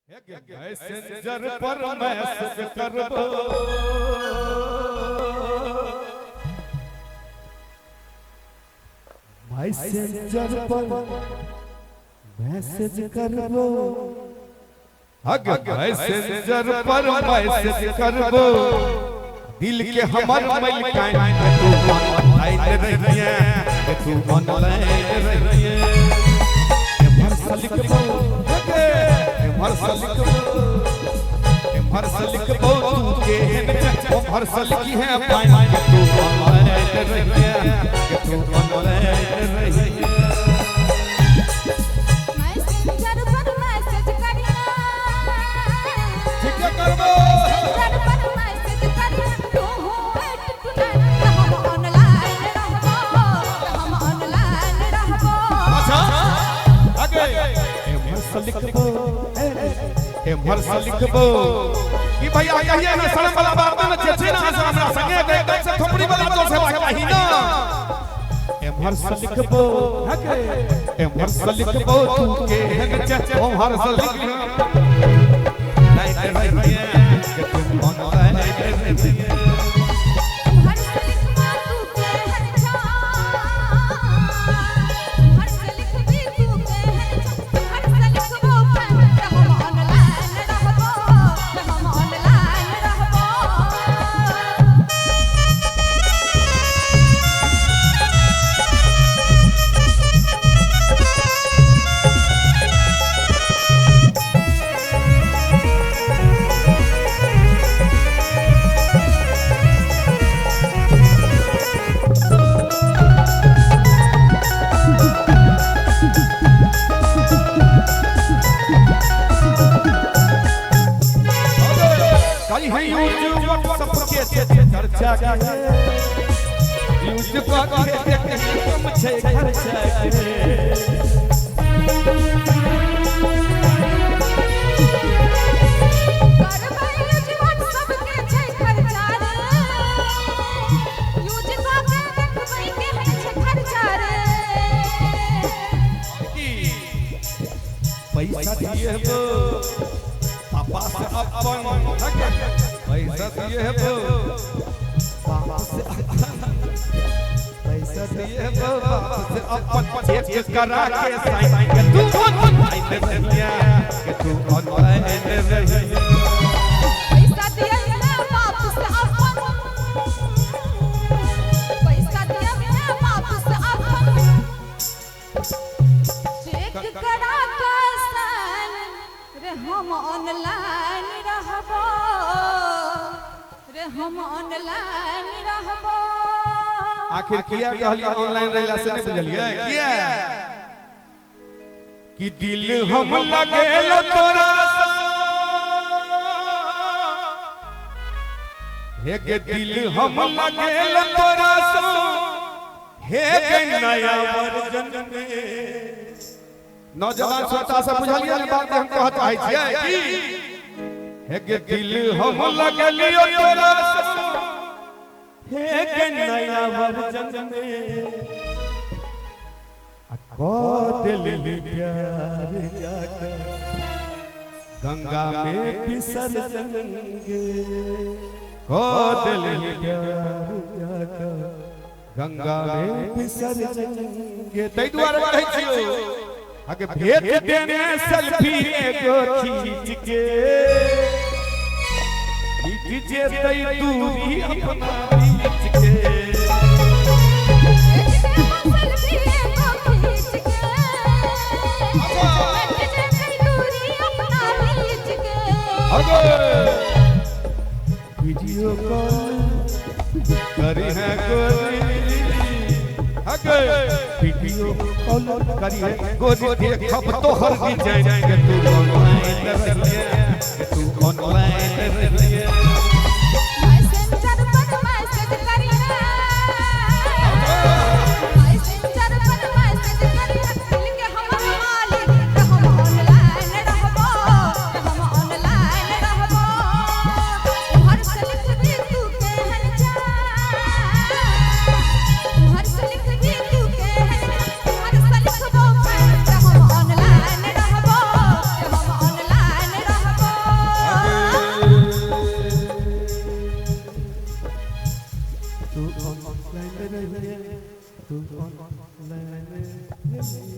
messenger पर message करबो messenger पर मैसेज करबो मैसेंजर पर मैसेज करबो दिल के हमर मैल कान तू ऑनलाइन रहिए तू ऑनलाइन रहिए भरसा लिखबो भरसा लिखबो तू के ओ भरसा लिखी है पाइन तू ऑनलाइन रहिए तू ऑनलाइन रहिए मैसेंजर पर मैसेज करिया ठीक है करबो मैसेंजर पर मैसेज करिया तू हो टुटना हम ऑनलाइन रहबो अच्छा आगे भरसा लिखबो भरसा लिखबो कि भैया कहिए ना शर्म वाला बात ना छे ना हमरा संगे एकदम से थोपड़ी वाला तो से बात कही ना भरसा लिखबो भरसा लिखबो तू के ओ भरसा लिखबो नहीं रहिए कि तुम ऑनलाइन रहिए भरसा लिखबो तू के हर छा भरसा लिखबी तू के हर छा भरसा लिखबो हम ऑनलाइन रहबो कहीं है यूट्यूब व्हाट्सएप के चर्चा करे यूट्यूब का कम छे खर्चा करे पैसा दिए हो पापा से अपन पैसा दिए हो पापा से पैसा दिए हो पापा से अपन चेक करा के साइन के तू ऑनलाइन रहिए कि तू ऑनलाइन रहिए पैसा दिया ना बाप से अपन पैसा दिया ना बाप से अपन चेक करा के साइन रे हम ऑनलाइन रहबो रे हम ऑनलाइन रहबो आखिर किया कहलिए ऑनलाइन रहला से नहीं बुझलिए किया कि दिल हम लगेल तोरा हे के दिल हम लगेल तोरा सो हे के नया वर्जन में नौजवान श्रोता सब बुझलिए ना बात हम कहत आइ छियै कि हे के दिल हम लगलियो तोरा सो हे के नया वर्जन में को दिल प्यार जाकर गंगा में विसर्जनगे को दिल प्यार जाकर गंगा में विसर्जनगे तै दुआरे कहै छियो आगे भेज देने सेल्फी एगो खींच के लिख जे तै दूरी अपना बीच के वीडियो कॉल करी है गोरी वीडियो कॉल करी है गोरी देखब तो हर दिन जाएंगे तू ऑनलाइन रहिए तू ऑनलाइन रहिए मैसेंजर पर मैसेज करिया मैसेंजर पर मैसेज करिया दिल के हमर मालिक हम ऑनलाइन रहबो भरसा लिखबी तू के हर जा भरसा लिखबी तू के हर भरसा लिखबो हम ऑनलाइन रहबो ऑनलाइन रहिए तू ऑनलाइन रहिए